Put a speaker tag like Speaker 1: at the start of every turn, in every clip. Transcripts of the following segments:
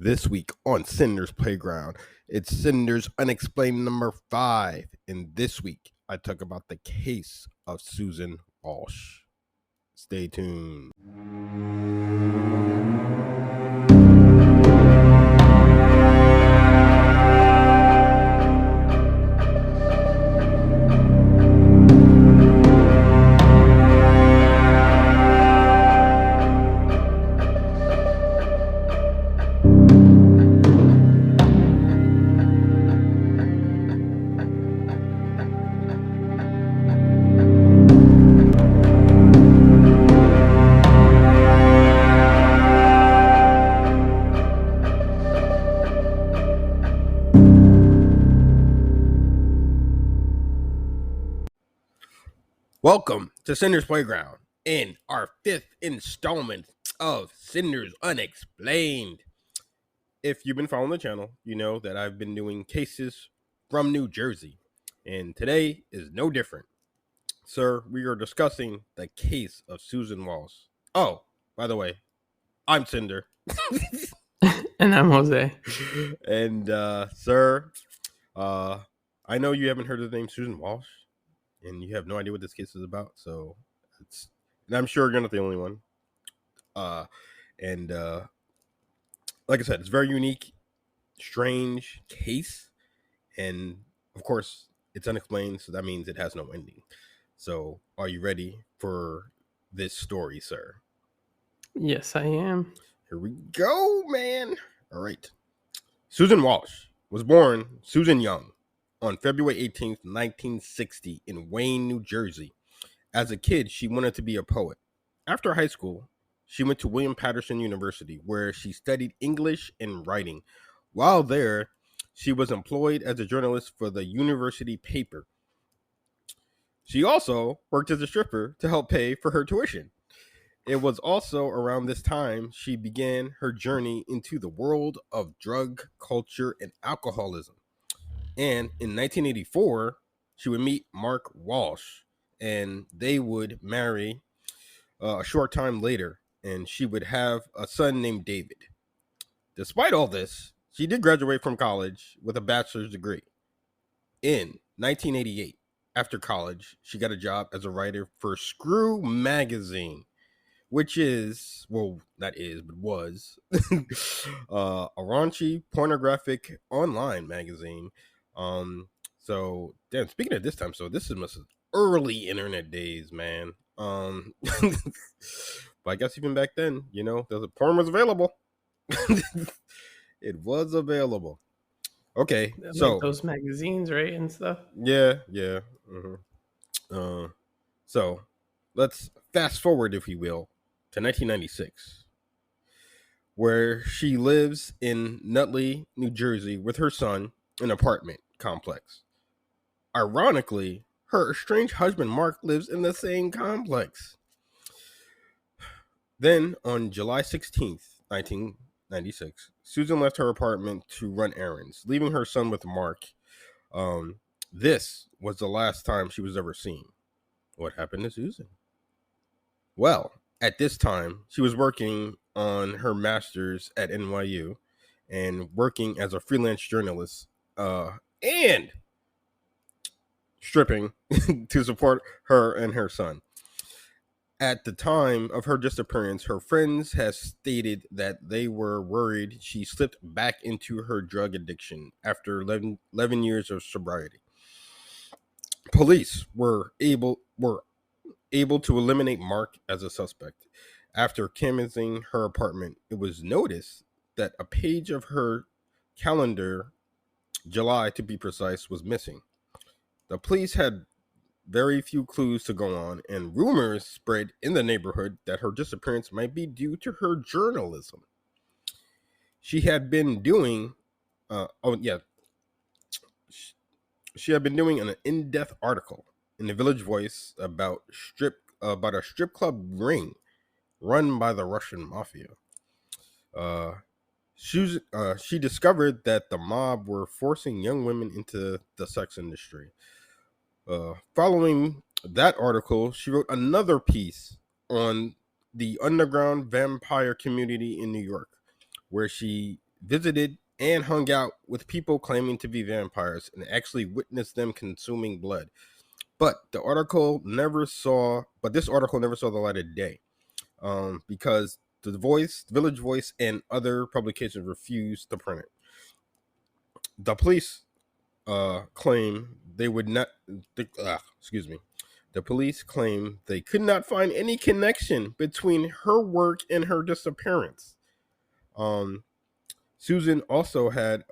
Speaker 1: This week on Sinder's Playground, it's Sinders Unexplained number 5. And this week, I talk about the case of Susan Walsh. Stay tuned. Welcome to Sinder's Playground in our 5th installment of Sinders Unexplained. If you've been following the channel, you know that I've been doing cases from New Jersey, and today is no different. Sir, we are discussing the case of Susan Walsh. Oh, by the way, I'm Sinder.
Speaker 2: And I'm Jose.
Speaker 1: And, sir, I know you haven't heard of the name Susan Walsh, and you have no idea what this case is about, so and I'm sure you're not the only one. Like I said, it's a very unique, strange case, and of course, it's unexplained, so that means it has no ending. So, are you ready for this story, sir?
Speaker 2: Yes, I am.
Speaker 1: Here we go, man. All right. Susan Walsh was born Susan Young on February 18th, 1960 in Wayne, New Jersey. As a kid, she wanted to be a poet. After high school, she went to William Patterson University, where she studied English and writing. While there, she was employed as a journalist for the university paper. She also worked as a stripper to help pay for her tuition. It was also around this time she began her journey into the world of drug culture and alcoholism. And in 1984, she would meet Mark Walsh, and they would marry a short time later, and she would have a son named David. Despite all this, she did graduate from college with a bachelor's degree. In 1988, after college, she got a job as a writer for Screw Magazine, which is, well, not is, but was, a raunchy, pornographic online magazine. So, damn, speaking of this time, so this is early internet days, man. But I guess even back then, you know, the porn was available. It was available. Okay, so
Speaker 2: like those magazines, right, and stuff.
Speaker 1: yeah. So let's fast forward, if you will, to 1996, where she lives in Nutley, New Jersey, with her son in an apartment complex. Ironically, her estranged husband Mark lives in the same complex. Then, on July 16th, 1996, Susan left her apartment to run errands, leaving her son with Mark. This was the last time she was ever seen. What happened to Susan? Well, at this time, she was working on her master's at NYU and working as a freelance journalist and stripping to support her and her son. At the time of her disappearance, her friends had stated that they were worried she slipped back into her drug addiction after 11 years of sobriety. Police were able to eliminate Mark as a suspect. After canvassing her apartment, it was noticed that a page of her calendar, July to be precise, was missing. The police had very few clues to go on, and rumors spread in the neighborhood that her disappearance might be due to her journalism. She had been doing, she had been doing an in-depth article in the Village Voice about a strip club ring run by the Russian mafia. She discovered that the mob were forcing young women into the sex industry. Following that article, she wrote another piece on the underground vampire community in New York, where she visited and hung out with people claiming to be vampires and actually witnessed them consuming blood. But this article never saw the light of day, because Village Voice, and other publications refused to print it. The police claim they would not. Excuse me. The police claim they could not find any connection between her work and her disappearance. Susan also had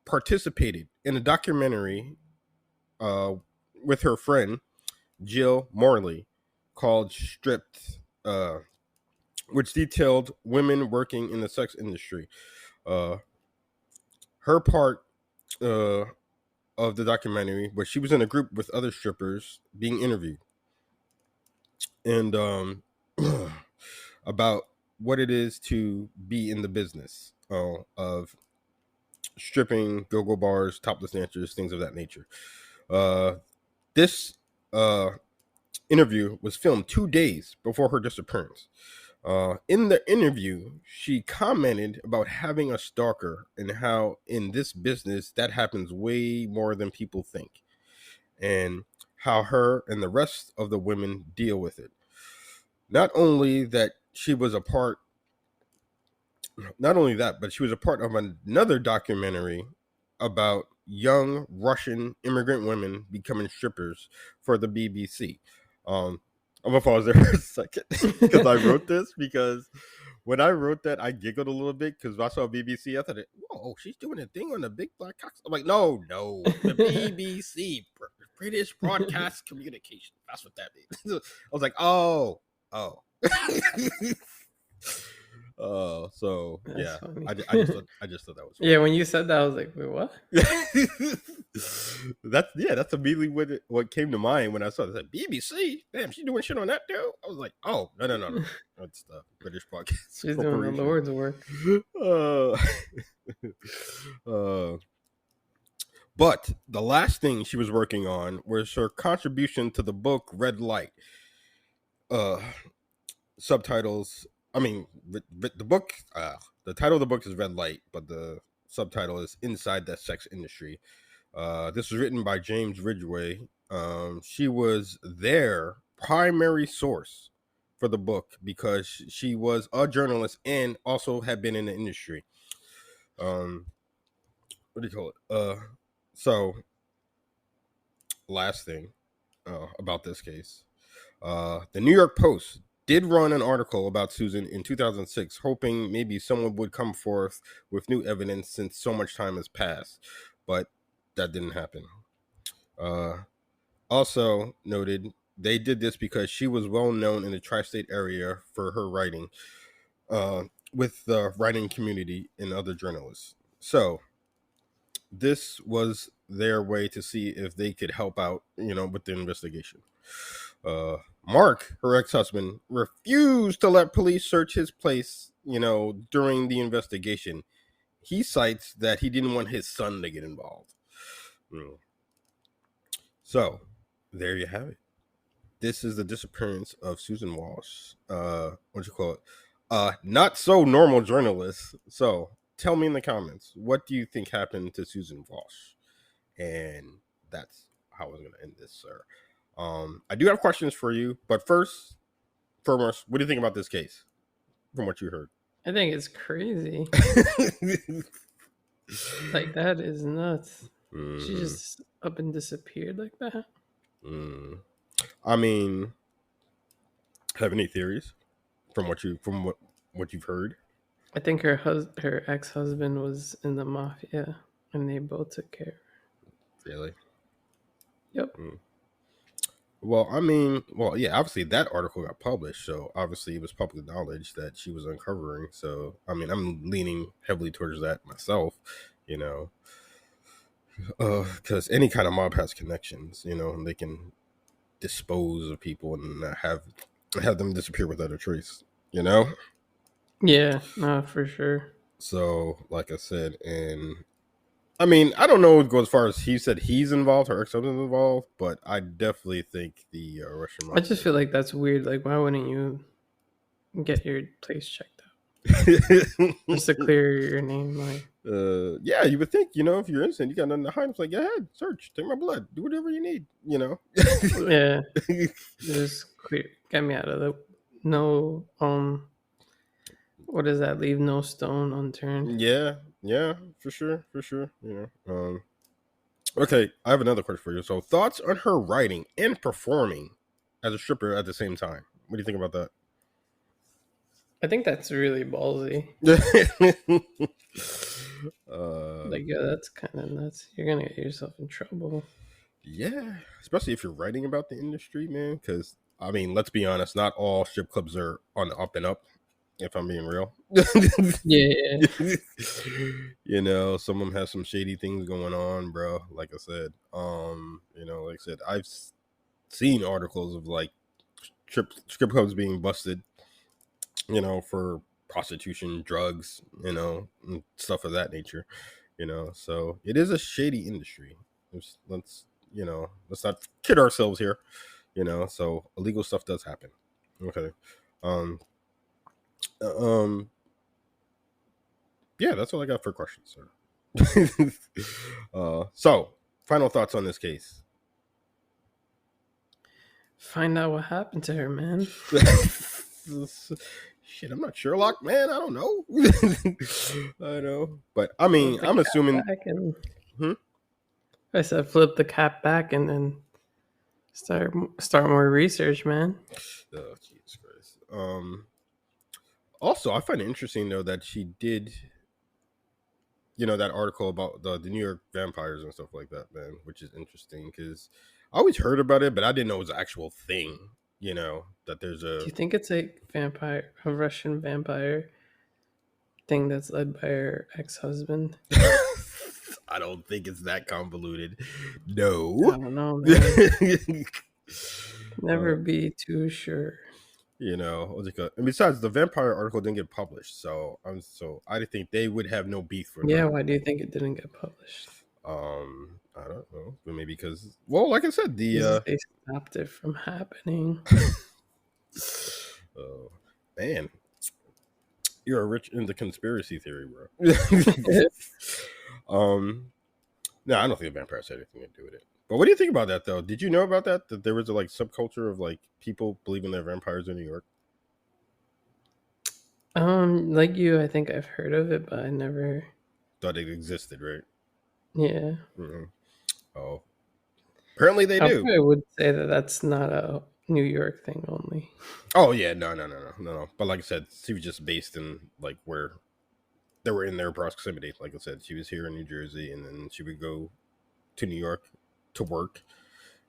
Speaker 1: participated in a documentary with her friend Jill Morley called Stripped, which detailed women working in the sex industry. Her part of the documentary, where she was in a group with other strippers being interviewed, and about what it is to be in the business of stripping, go-go bars, topless dancers, things of that nature. This interview was filmed 2 days before her disappearance. In the interview, she commented about having a stalker and how in this business that happens way more than people think, and how her and the rest of the women deal with it. Not only that, but she was a part of another documentary about young Russian immigrant women becoming strippers for the BBC. I'm gonna pause there for a second because I wrote this, because when I wrote that, I giggled a little bit because I saw BBC. I thought, whoa, she's doing a thing on the big black cocks. I'm like, no, the BBC, British Broadcast Communication. That's what that means. I was like, oh. So
Speaker 2: That's
Speaker 1: yeah,
Speaker 2: funny.
Speaker 1: I just thought that was funny.
Speaker 2: Yeah, when you said that, I was like, wait, what?
Speaker 1: That's immediately what came to mind when I saw that. BBC, damn, she's doing shit on that too. I was like, oh, no, that's the British Broadcast
Speaker 2: She's doing the Lord's work.
Speaker 1: But the last thing she was working on was her contribution to the book Red Light. Subtitles. I mean, the book. The title of the book is Red Light, but the subtitle is Inside the Sex Industry. This was written by James Ridgway. She was their primary source for the book because she was a journalist and also had been in the industry. What do you call it? So, last thing about this case. The New York Post did run an article about Susan in 2006, hoping maybe someone would come forth with new evidence since so much time has passed, but that didn't happen. Also noted, they did this because she was well known in the tri-state area for her writing with the writing community and other journalists. So this was their way to see if they could help out, with the investigation. Mark, her ex-husband, refused to let police search his place, during the investigation. He cites that he didn't want his son to get involved. So, there you have it. This is the disappearance of Susan Walsh. Not so normal journalist. So, tell me in the comments, what do you think happened to Susan Walsh? And that's how I was going to end this, sir. I do have questions for you, but foremost, what do you think about this case from what you heard?
Speaker 2: I think it's crazy. Like, that is nuts. She just up and disappeared like that.
Speaker 1: I mean, have any theories from what you've heard?
Speaker 2: I think her ex-husband was in the mafia, and they both took care of her.
Speaker 1: Really?
Speaker 2: Yep.
Speaker 1: Well, yeah, obviously that article got published, so obviously it was public knowledge that she was uncovering. So, I mean, I'm leaning heavily towards that myself, because any kind of mob has connections, and they can dispose of people and have them disappear without a trace,
Speaker 2: Yeah, no, for sure.
Speaker 1: So, like I said, and I mean, I don't know if it goes as far as he said he's involved, her ex-husband's involved, but I definitely think the Russian mafia.
Speaker 2: I just feel like that's weird. Like, why wouldn't you get your place checked out? Just to clear your name, like
Speaker 1: Yeah, you would think, if you're innocent, you got nothing to hide. It's like, go ahead, search, take my blood, do whatever you need,
Speaker 2: yeah, just clear, get me out of the no. What does that leave? No stone unturned.
Speaker 1: Yeah, yeah, for sure, for sure. Okay, I have another question for you. So, thoughts on her writing and performing as a stripper at the same time? What do you think about
Speaker 2: I think that's really ballsy.
Speaker 1: that?
Speaker 2: Like, yeah, that's kind of nuts. You're gonna get yourself in trouble.
Speaker 1: Yeah, especially if you're writing about the industry, man. Because let's be honest, not all strip clubs are on the up and up. If I'm being real,
Speaker 2: Yeah,
Speaker 1: some of them have some shady things going on, bro. Like I said, I've seen articles of like strip clubs being busted, for prostitution, drugs, and stuff of that nature. So it is a shady industry. Let's not kid ourselves here. So illegal stuff does happen. Okay. Um. Um. Yeah, that's all I got for questions, sir. So final thoughts on this case.
Speaker 2: find out what happened to her, man.
Speaker 1: Shit, I'm not Sherlock, man. I don't know. I know, but
Speaker 2: Flip the
Speaker 1: I'm
Speaker 2: cap
Speaker 1: assuming.
Speaker 2: back and
Speaker 1: Hmm?
Speaker 2: I said flip the cap back and then start more research, man.
Speaker 1: Oh, Jesus Christ. Also, I find it interesting though that she did, that article about the New York vampires and stuff like that, man, which is interesting because I always heard about it, but I didn't know it was an actual thing. That there's
Speaker 2: Do
Speaker 1: a.
Speaker 2: you think it's a Russian vampire thing that's led by her ex-husband?
Speaker 1: I don't think it's that convoluted.
Speaker 2: I
Speaker 1: No.
Speaker 2: don't know, man.
Speaker 1: uh,
Speaker 2: Never be too sure.
Speaker 1: what's it called? And besides, the vampire article didn't get published, so I think they would have no beef for
Speaker 2: Yeah,
Speaker 1: her.
Speaker 2: why do you think it didn't get published?
Speaker 1: I don't know, but maybe because, well, like I said,
Speaker 2: Because
Speaker 1: the
Speaker 2: they stopped it from happening.
Speaker 1: oh man, you're rich in the conspiracy theory, bro. um, no, I don't think the vampires had anything to do with it. But what do you think about that, though? Did you know about that? That there was a like subculture of like people believing they're vampires in New York?
Speaker 2: Like you, I think I've heard of it, but I never.
Speaker 1: Thought it existed, right?
Speaker 2: Yeah,
Speaker 1: Mm-hmm. Oh, apparently they
Speaker 2: I
Speaker 1: do.
Speaker 2: probably would say that that's not a New York thing only.
Speaker 1: Oh yeah, no. But like I said, she was just based in like where they were in their proximity. Like I said, she was here in New Jersey, and then she would go to New York to work.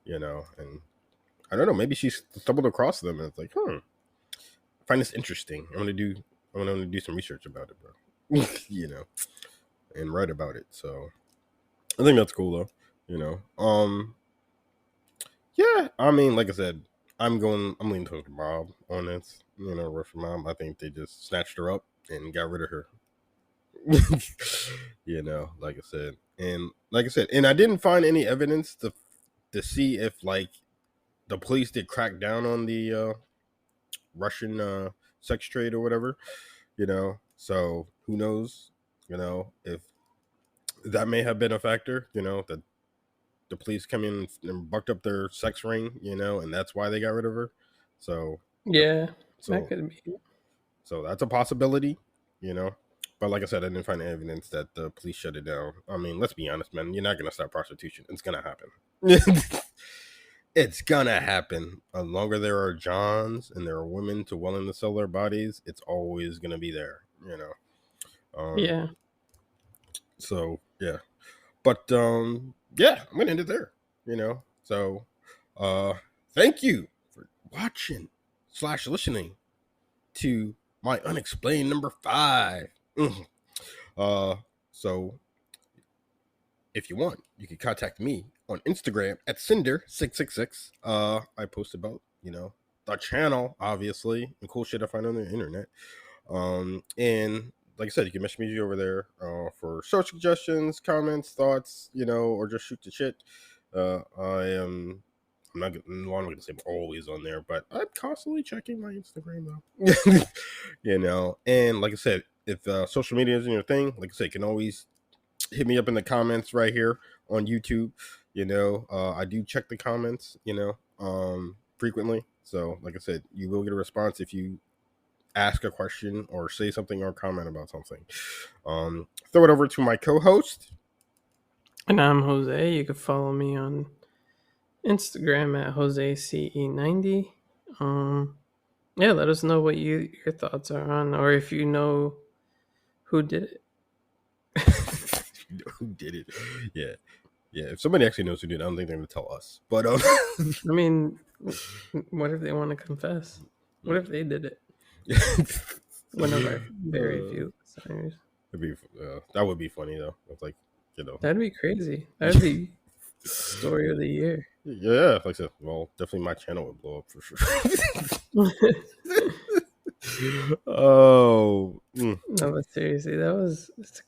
Speaker 1: And I don't know. Maybe she stumbled across them, and it's like, I find this interesting. I'm gonna do some research about it, bro. And write about it. So I think that's cool, though. Yeah. Like I said, I'm leaning towards Bob on this. Russian mom. I think they just snatched her up and got rid of her. Like I said, and I didn't find any evidence to see if like the police did crack down on the Russian sex trade or whatever. So who knows? If that may have been a factor. That the police come in and bucked up their sex ring. And that's why they got rid of her. So
Speaker 2: Yeah, that
Speaker 1: so
Speaker 2: could be.
Speaker 1: so that's a possibility. You know. But like I said, I didn't find evidence that the police shut it down. Let's be honest, man. You're not gonna stop prostitution. It's gonna happen. It's gonna happen. As longer there are Johns and there are women to willing to sell their bodies, it's always gonna be there. Um,
Speaker 2: Yeah.
Speaker 1: so yeah. But yeah, I'm gonna end it there. So thank you for watching / listening to my unexplained number 5. Uh, so if you want, you can contact me on Instagram at Sinder666. I post about the channel, obviously, and cool shit I find on the internet. And like I said, you can message me over there for show suggestions, comments, thoughts, or just shoot the shit. I am I'm not going to say I'm always on there, but I'm constantly checking my Instagram though. You know, and like I said, if social media isn't your thing, like I said, you can always hit me up in the comments right here on YouTube. You know, I do check the comments, you know, frequently. So, like I said, you will get a response if you ask a question or say something or comment about something. Throw it over to my co-host.
Speaker 2: And I'm Jose. You can follow me on Instagram at JoseCE90. Yeah, let us know what your thoughts are on, or if you know who did it.
Speaker 1: Who did it? Yeah. Yeah, if somebody actually knows who did it, I don't think they're going to tell us. But
Speaker 2: I mean, what if they want to confess? What if they did it? One of our very few listeners.
Speaker 1: That would be funny though. It's like, you know,
Speaker 2: That'd be crazy. That'd be story of the year.
Speaker 1: Yeah, like I said, well, definitely my channel would blow up for sure. Oh,
Speaker 2: No, but seriously, it's a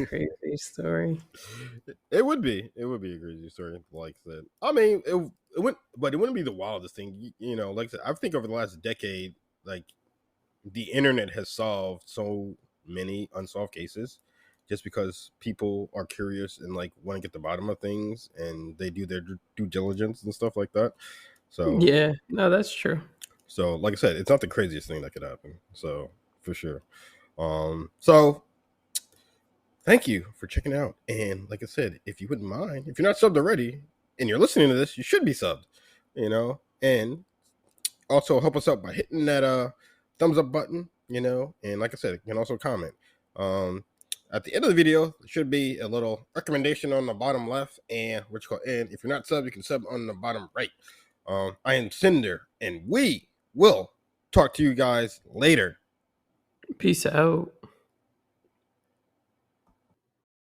Speaker 2: crazy story.
Speaker 1: It would be a crazy story, like that. I mean, it wouldn't, but it wouldn't be the wildest thing, you know. Like I said, I think over the last decade, like the internet has solved so many unsolved cases, just because people are curious and like want to get the bottom of things, and they do their due diligence and stuff like that. So
Speaker 2: Yeah, no, that's true.
Speaker 1: So, like I said, it's not the craziest thing that could happen. So, for sure. So thank you for checking out. And like I said, if you wouldn't mind, if you're not subbed already and you're listening to this, you should be subbed, you know, and also help us out by hitting that thumbs up button, you know, and like I said, you can also comment. At the end of the video, there should be a little recommendation on the bottom left, and and if you're not subbed, you can sub on the bottom right. I am Sinder, and we will talk to you guys later.
Speaker 2: Peace out.